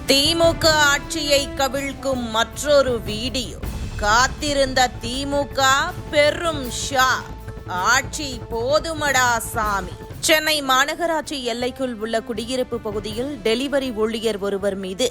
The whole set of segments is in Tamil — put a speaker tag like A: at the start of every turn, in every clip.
A: திமுக ஆட்சியை கவிழ்க்கும் மற்றொரு வீடியோ. காத்திருந்த திமுக பெரும் ஷாக். ஆட்சி போதுமடா சாமி. சென்னை மாநகராட்சி எல்லைக்குள் உள்ள குடியிருப்பு பகுதியில் டெலிவரி ஊழியர் ஒருவர் மீது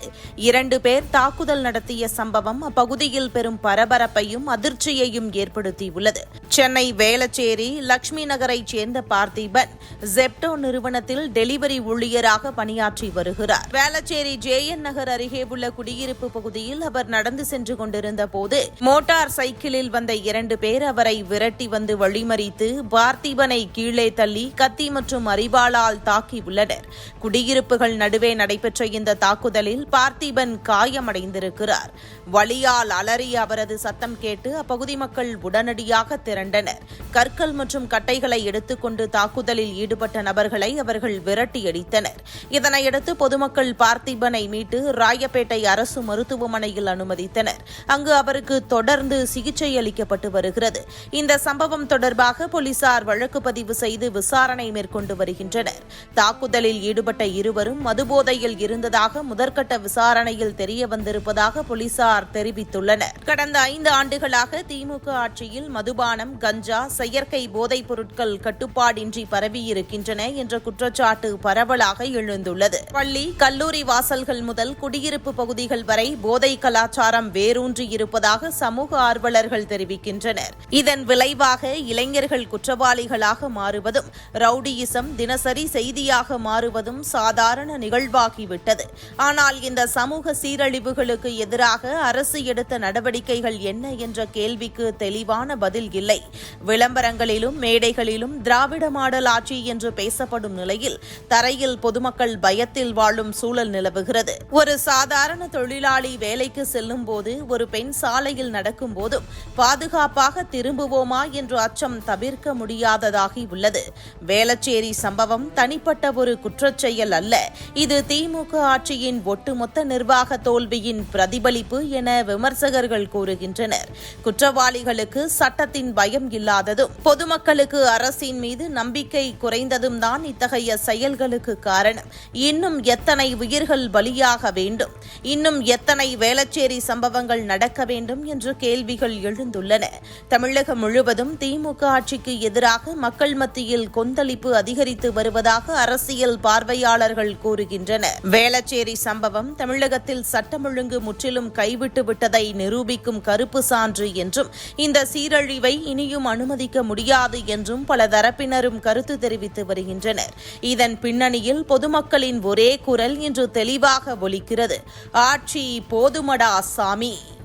A: 2 பேர் தாக்குதல் நடத்திய சம்பவம் அப்பகுதியில் பெரும் பரபரப்பையும் அதிர்ச்சியையும் ஏற்படுத்தியுள்ளது. சென்னை வேளச்சேரி லட்சுமி நகரைச் சேர்ந்த பார்த்திபன் ஜெப்டோ நிறுவனத்தில் டெலிவரி ஊழியராக பணியாற்றி வருகிறார். வேளச்சேரி ஜேஎன் நகர் அருகே உள்ள குடியிருப்பு பகுதியில் அவர் நடந்து சென்று கொண்டிருந்த போது மோட்டார் சைக்கிளில் வந்த 2 பேர் அவரை விரட்டி வந்து வழிமறித்து பார்த்திபனை கீழே தள்ளி கத்தி மற்றும் அரிவாளால் தாக்கியுள்ளனர். குடியிருப்புகள் நடுவே நடைபெற்ற இந்த தாக்குதலில் பார்த்திபன் காயமடைந்திருக்கிறார். வலியால் அலறிய அவரது சத்தம் கேட்டு அப்பகுதி மக்கள் உடனடியாக திரண்டனர். கற்கள் மற்றும் கட்டைகளை எடுத்துக்கொண்டு தாக்குதலில் ஈடுபட்ட நபர்களை அவர்கள் விரட்டியடித்தனர். இதனையடுத்து பொதுமக்கள் பார்த்திபனை மீட்டு ராயப்பேட்டை அரசு மருத்துவமனையில் அனுமதித்தனர். அங்கு அவருக்கு தொடர்ந்து சிகிச்சை அளிக்கப்பட்டு வருகிறது. இந்த சம்பவம் தொடர்பாக போலீசார் வழக்கு பதிவு செய்து விசாரணை மேற்கொண்டு வருகின்றனர். தாக்குதலில் ஈடுபட்ட இருவரும் மதுபோதையில் இருந்ததாக முதற்கட்ட விசாரணையில் தெரிய வந்திருப்பதாக போலீசார் தெரிவித்துள்ளனர். கடந்த 5 ஆண்டுகளாக திமுக ஆட்சியில் மதுபானம், கஞ்சா, செயற்கை போதைப் பொருட்கள் கட்டுப்பாடின்றி பரவியிருக்கின்றன என்ற குற்றச்சாட்டு பரவலாக எழுந்துள்ளது. பள்ளி, கல்லூரி வாசல்கள் முதல் குடியிருப்பு பகுதிகள் வரை போதை கலாச்சாரம் வேரூன்றி இருப்பதாக சமூக ஆர்வலர்கள் தெரிவிக்கின்றனர். இதன் விளைவாக இளைஞர்கள் குற்றவாளிகளாக மாறுவதும் ரவுடியிசம் தினசரி செய்தியாக மாறுவதும் சாதாரண நிகழ்வாகிவிட்டது. ஆனால் இந்த சமூக சீரழிவுகளுக்கு எதிராக அரசு எடுத்த நடவடிக்கைகள் என்ன என்ற கேள்விக்கு தெளிவான பதில் இல்லை. விளம்பரங்களிலும் மேடைகளிலும் திராவிட மாடல் ஆட்சி என்று பேசப்படும் நிலையில் தரையில் பொதுமக்கள் பயத்தில் வாழும் சூழல் நிலவுகிறது. ஒரு சாதாரண தொழிலாளி வேலைக்கு செல்லும் போது, ஒரு பெண் சாலையில் நடக்கும் போதும் பாதுகாப்பாக திரும்புவோமா என்ற அச்சம் தவிர்க்க முடியாததாகி உள்ளது. வேளச்சேரி சம்பவம் தனிப்பட்ட ஒரு குற்றச்செயல் அல்ல. இது திமுக ஆட்சியின் ஒட்டுமொத்த நிர்வாக தோல்வியின் பிரதிபலிப்பு என விமர்சகர்கள் கூறுகின்றனர். குற்றவாளிகளுக்கு சட்டத்தின் பயம் இல்லாததும் பொதுமக்களுக்கு அரசின் மீது நம்பிக்கை குறைந்ததும் தான் இத்தகைய செயல்களுக்கு காரணம். இன்னும் எத்தனை உயிர்கள் பலியாக வேண்டும்? இன்னும் எத்தனை வேளச்சேரி சம்பவங்கள் நடக்க வேண்டும் என்ற கேள்விகள் எழுந்துள்ளன. தமிழகம் முழுவதும் திமுக ஆட்சிக்கு எதிராக மக்கள் மத்தியில் கொந்தளிப்பு அதிகரித்து வருவதாக அரசியல் பார்வையாளர்கள் கூறுகின்றனர். வேளச்சேரி சம்பவம் தமிழகத்தில் சட்டம் ஒழுங்கு முற்றிலும் கைவிட்டு விட்டதை நிரூபிக்கும் கருப்பு சான்று என்றும், இந்த சீரழிவை இனியும் அனுமதிக்க முடியாது என்றும் பல தரப்பினரும் கருத்து தெரிவித்து வருகின்றனர். இதன் பின்னணியில் பொதுமக்களின் ஒரே குரல் இன்று தெளிவாக ஒலிக்கிறது. ஆட்சி போதுமடா சாமி.